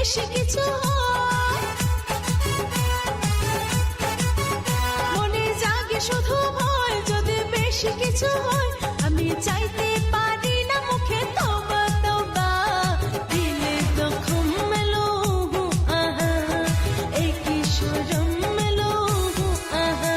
বেশি কিছু হয়, মনে জাগে শুধু ভয় যদি বেশি কিছু হয়। আমি চাইতে পারি না মুখে তওবা তওবা, দিলে জখম মেলো আহা, এই কি শরম মেলো আহা।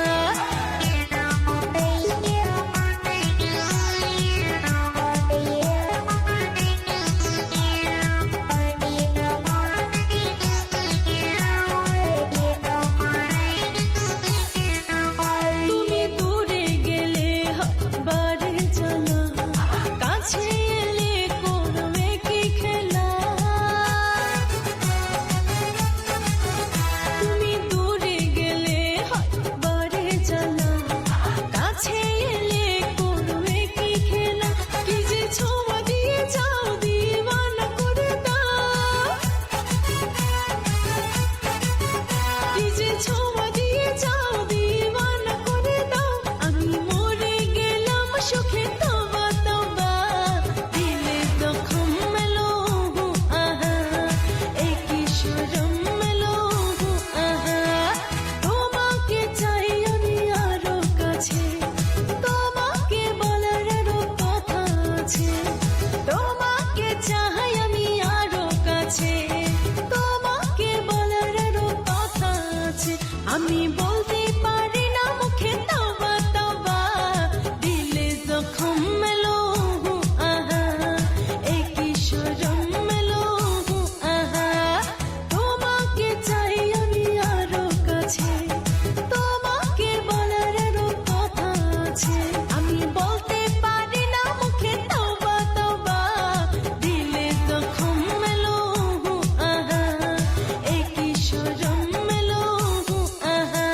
তুমি দূরে গেলে বাড়ি চলো, কাছে এলে করবে কি খেলা। তুমি দূরে গেলে বাড়ি চলো, কাছে এলে করবে কি খেলা। কি যে ছোঁয়া দিয়ে যাও, দিওয়ানা করে দাও, কি যে ছোঁয়া দিয়ে যাও, দিওয়ানা করে দাও। আমি মরে গেলাম সুখে তওবা তওবা, দিলে জখম মেলো আহা, এই কি শরম মেলো আহা। তোমাকে চাই আমি আরো কাছে, তোমাকে বলার আরো কথা আছে। তোমাকে চাই আমি আরো কাছে, তোমাকে বলার আরো কথা আছে। আমি বলতে পারি না মুখে তওবা তওবা, দিলে জখম মেলো আহা, এই কি শরম মেলো আহা। তোমাকে চাই আমি আরো কাছে, তোমাকে বলার আরো কথা আছে। আমি বলতে পারি না মুখে তওবা তওবা, দিলে জখম মেলো আহা, এই কি শরম মেলো আহা।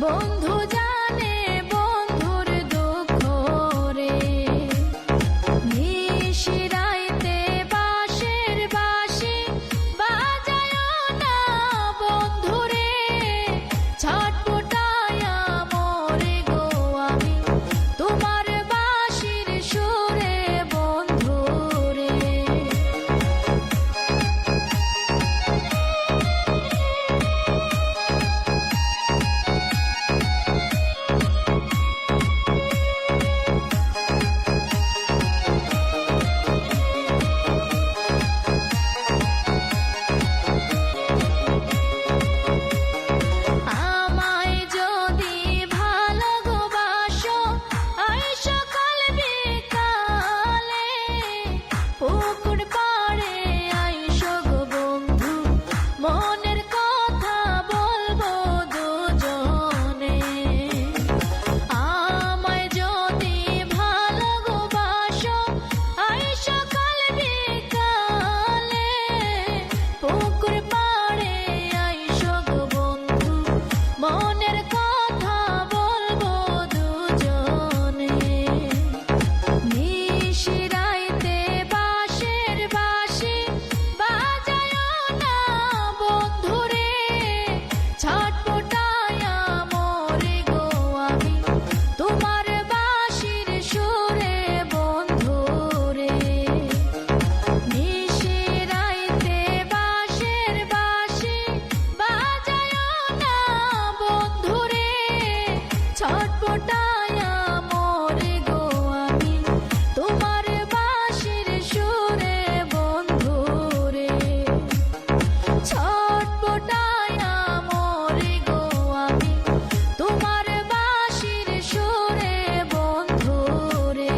বন্ধু জানে বন্ধুর দুঃখ রে। নিশিরাইতে বাঁশের বাঁশি বাজায় না বন্ধুরে, ছটপটায়া মরে গো আমি তোমার বাঁশির সুরে বন্ধুরে। আমায় যদি ভালোবাসো আই সকাল বিকালে, পুকুর পাড়ে আইসো গো বন্ধু, মনের কথা বলবো দুজনে। আমায় যদি ভালোবাসো আই সকাল বিকালে, পুকুর পাড়ে আইসো গো বন্ধু, মনের কথা বলবো দুজনে। নিশিরাইতে বাঁশের বাঁশি বাজায় না বন্ধুরে, ছটপটায়া মরে গো আমি তোমার বাঁশির সুরে বন্ধুরে। নিশিরাইতে বাঁশের বাঁশি বাজায় না বন্ধুরে, ছটপটায়া মরে গো আমি তোমার বাঁশির সুরে বন্ধুরে। ছটপটায়া মরে গো আমি তোমার বাঁশির সুরে বন্ধুরে।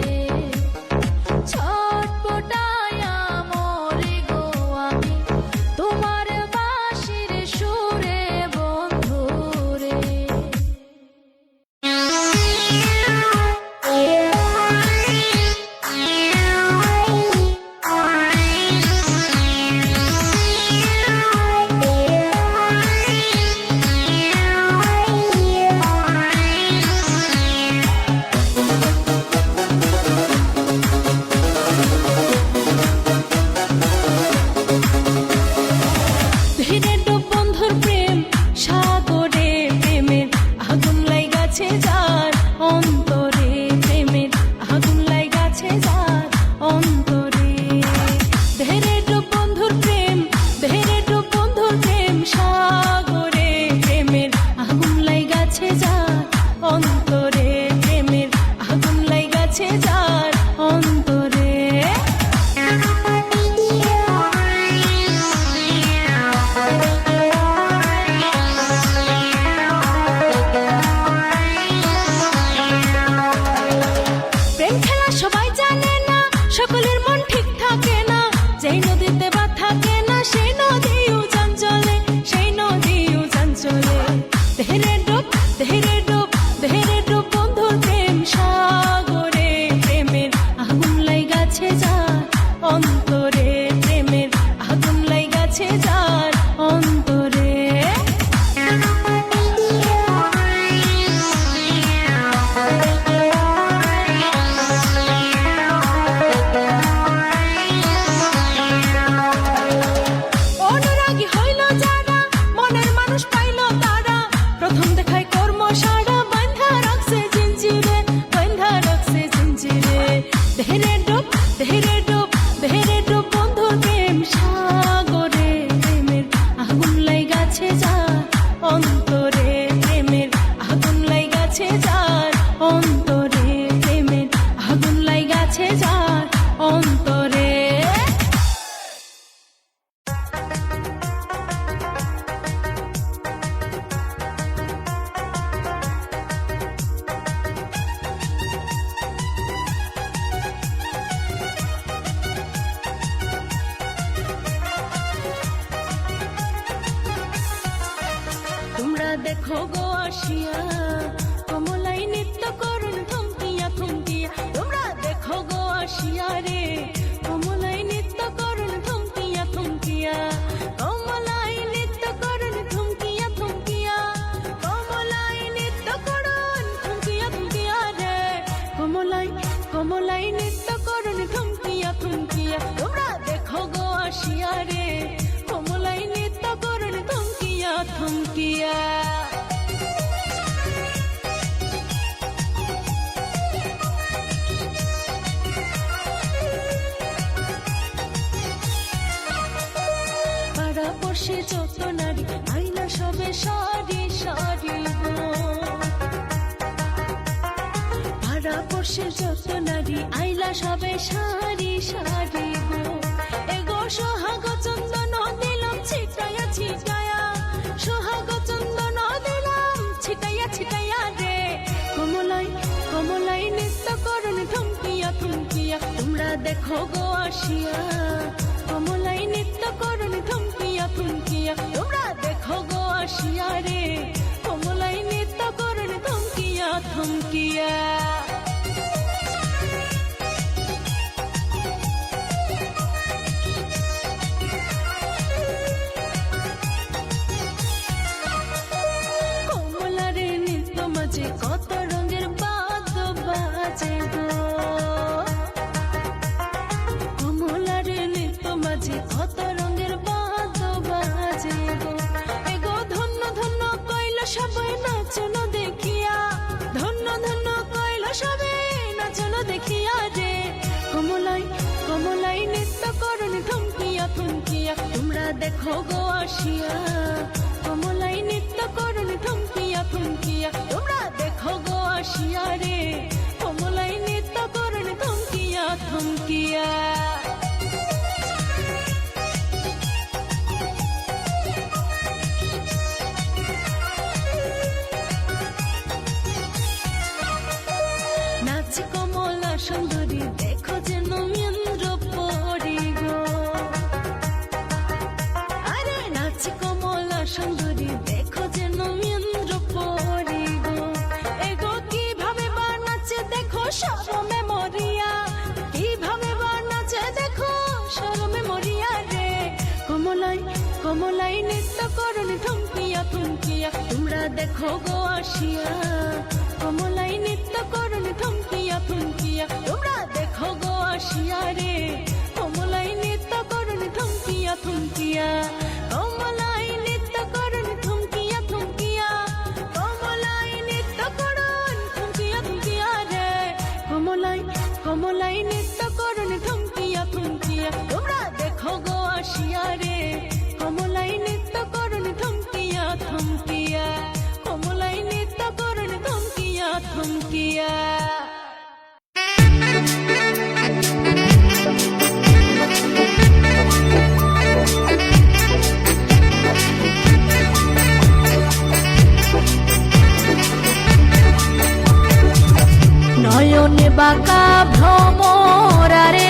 ছটপটায়া মরে গো আমি তোমার বাঁশির সুরে বন্ধুরে। ধীরে ডুব বন্ধুর প্রেম সাগরে, প্রেমের আগুন লাইগাছে যার অন্তরে, প্রেমের আগুন লাইগাছে যার অন্তরে। ধীরে ডুব বন্ধুর প্রেম, ধীরে ডুব বন্ধুর প্রেম সাগরে, প্রেমের আগুন লাইগাছে যার অন্তরে, প্রেমের আগুন লাইগাছে যার অন্তরে। প্রেম খেলা সবাই জানে না, সকলের মন ঠিক থাকে না, যেই নদীতে বাঁধ থাকে না সেই নদীও জান চলে, সেই নদীও জান চলে। ধীরে ডুব, ধীরে ডুব, ধীরে ডুব বন্ধুর প্রেম সাগরে, প্রেমের আগুন লাইগাছে যার অন্তরে, প্রেমের আগুন লাইগাছে যার অন্তরে। অনুরাগী হইল যারা, মনের মানুষ পাইল তারা, প্রথম দেখায় কর্ম সারা বান্ধা রাখছে জিঞ্জিরে, বান্ধা রাখছে জিঞ্জিরে। ধীরে ডুব, ধীরে ডুব, ধীরে ডুব বন্ধুর প্রেম সাগরে, প্রেমের আগুন লাইগাছে যার অন্তরে, প্রেমের আগুন লাইগাছে যার অন্তরে, প্রেমের আগুন লাইগাছে যার অন্তরে। তোমরা দেখো গো আসিয়া কমলাই নৃত্য করুন থমকিয়া থমকিয়া, তোমরা দেখো গো আসিয়া রে কমলাই নৃত্য করুন থমকিয়া থমকিয়া, কমলাই নৃত্য করুন থমকিয়া থমকিয়া, কমলাই পাড়াপড়শি যত নারী আইলা সবে সারি সারি গো, পাড়াপড়শি যত নারী আইলা সবে সারি সারি গো, এগো সোহাগ চন্দন দিলাম ছিটায়া ছিটায়া, সোহাগ চন্দন দিলাম ছিটায়া ছিটায়া রে, কমলাই কমলাই নৃত্য করুন থমকিয়া থমকিয়া, তোমরা দেখো গো আসিয়া, কমলাই নৃত্য করুন থমকিয়া থমকিয়া, তোমরা দেখো গো আসিয়া রে, কমলাই নৃত্য করুন থমকিয়া থমকিয়া। কমলারে নৃত্য মাঝে কত রঙের বাদ্য বাজে গো, কমলারে নৃত্য মাঝে কত রঙের বাদ্য বাজে গো, এগো ধন্য ধন্য কইল সবাই নাচন দেখিয়া, ধন্য ধন্য কইল সবাই নাচন দেখিয়া রে, কমলাই কমলাই নৃত্য করুন থমকিয়া থমকিয়া, তোমরা দেখো গো আসিয়া, কমলাই নৃত্য করুন থমকিয়া থমকিয়া, তোমরা দেখো গো আসিয়া রে, কমলাই নৃত্য করুন থমকিয়া থমকিয়া। নাচ কমলা সুন্দরী দেখো যেন ইন্দ্র পরি গো, আরে নাচ কমলা সুন্দরী দেখো যেন ইন্দ্র পরি গো, এগো কিভাবে বানাচ্ছে দেখো শরমে মরিয়া, কিভাবে বানাচ্ছে দেখো শরমে মরিয়া রে, কমলাই কমলাই নৃত্য করুন থমকিয়া থমকিয়া, তোমরা দেখো গো আসিয়া, কমলাই নৃত্য করুন থমকিয়া থমকিয়া, তোমরা দেখো গো আসিয়া রে, কমলাই নৃত্য করুন থমকিয়া থমকিয়া, কমলাই নৃত্য করুন থমকিয়া থমকিয়া, কমলাই নৃত্য করুন থমকিয়া থমকিয়া রে, কমলাই কমলাই নৃত্য করুন থমকিয়া থমকিয়া, তোমরা দেখো গো আসিয়া রে, কমলাই নৃত্য করুন থমকিয়া থমকিয়া, কমলাই নৃত্য করুন থমকিয়া থমকিয়া। নয়নে বাঁকা ভ্রমরারে